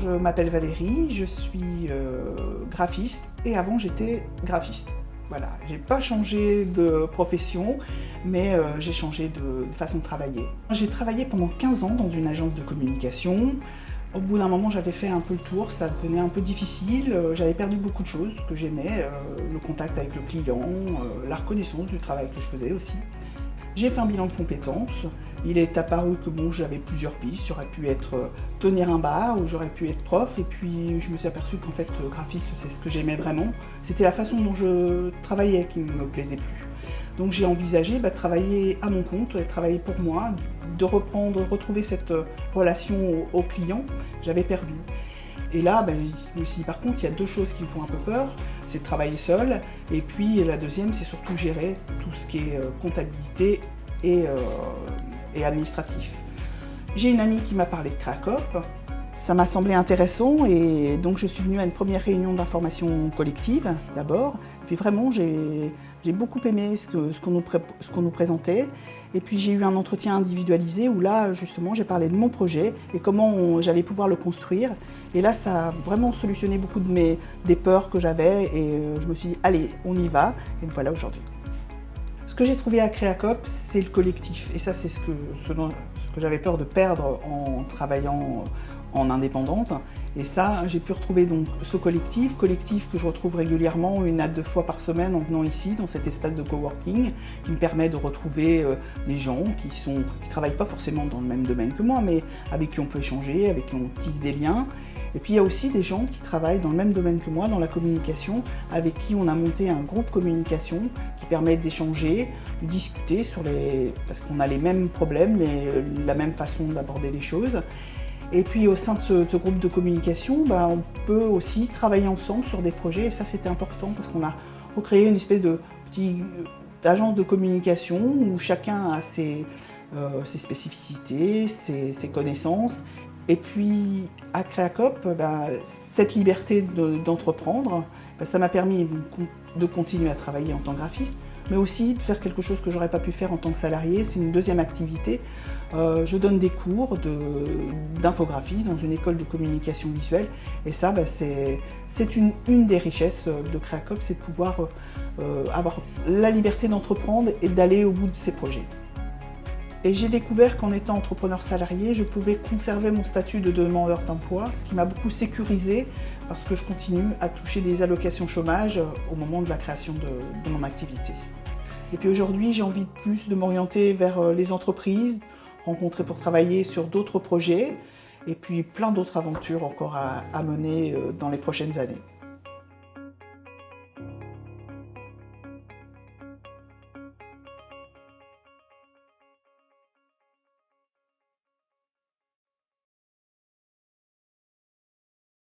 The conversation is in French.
Je m'appelle Valérie, je suis graphiste et avant j'étais graphiste. Voilà, j'ai pas changé de profession, mais j'ai changé de façon de travailler. J'ai travaillé pendant 15 ans dans une agence de communication. Au bout d'un moment, j'avais fait un peu le tour, ça devenait un peu difficile. J'avais perdu beaucoup de choses que j'aimais, le contact avec le client, la reconnaissance du travail que je faisais aussi. J'ai fait un bilan de compétences. Il est apparu que bon, j'avais plusieurs pistes. J'aurais pu être tenir un bar ou j'aurais pu être prof. Et puis je me suis aperçue qu'en fait, graphiste, c'est ce que j'aimais vraiment. C'était la façon dont je travaillais qui ne me plaisait plus. Donc j'ai envisagé de travailler à mon compte, de travailler pour moi, de retrouver cette relation au client que j'avais perdue. Et là, je me suis dit, par contre, il y a deux choses qui me font un peu peur. C'est de travailler seul, et puis la deuxième, c'est surtout gérer tout ce qui est comptabilité et administratif. J'ai une amie qui m'a parlé de Créacop. Ça m'a semblé intéressant et donc je suis venue à une première réunion d'information collective d'abord. Et puis vraiment, j'ai beaucoup aimé ce qu'on nous présentait. Et puis j'ai eu un entretien individualisé où là, justement, j'ai parlé de mon projet et comment j'allais pouvoir le construire. Et là, ça a vraiment solutionné beaucoup des peurs que j'avais et je me suis dit, allez, on y va. Et me voilà aujourd'hui. Ce que j'ai trouvé à Créacop, c'est le collectif. Et ça, c'est ce que j'avais peur de perdre en travaillant en indépendante. Et ça, j'ai pu retrouver donc ce collectif que je retrouve régulièrement 1 à 2 fois par semaine en venant ici, dans cet espace de coworking, qui me permet de retrouver des gens qui travaillent pas forcément dans le même domaine que moi, mais avec qui on peut échanger, avec qui on tisse des liens. Et puis il y a aussi des gens qui travaillent dans le même domaine que moi, dans la communication, avec qui on a monté un groupe communication qui permet d'échanger, de discuter parce qu'on a les mêmes problèmes, la même façon d'aborder les choses. Et puis au sein de ce groupe de communication, on peut aussi travailler ensemble sur des projets, et ça c'était important parce qu'on a recréé une espèce de petite agence de communication où chacun a ses spécificités, ses connaissances. Et puis à Créacop, cette liberté d'entreprendre, ça m'a permis de continuer à travailler en tant que graphiste, mais aussi de faire quelque chose que j'aurais pas pu faire en tant que salarié. C'est une deuxième activité. Je donne des cours d'infographie dans une école de communication visuelle. Et ça, c'est une des richesses de Créacop, c'est de pouvoir avoir la liberté d'entreprendre et d'aller au bout de ses projets. Et j'ai découvert qu'en étant entrepreneur salarié, je pouvais conserver mon statut de demandeur d'emploi, ce qui m'a beaucoup sécurisé parce que je continue à toucher des allocations chômage au moment de la création de mon activité. Et puis aujourd'hui, j'ai envie de m'orienter vers les entreprises, rencontrer pour travailler sur d'autres projets et puis plein d'autres aventures encore à mener dans les prochaines années.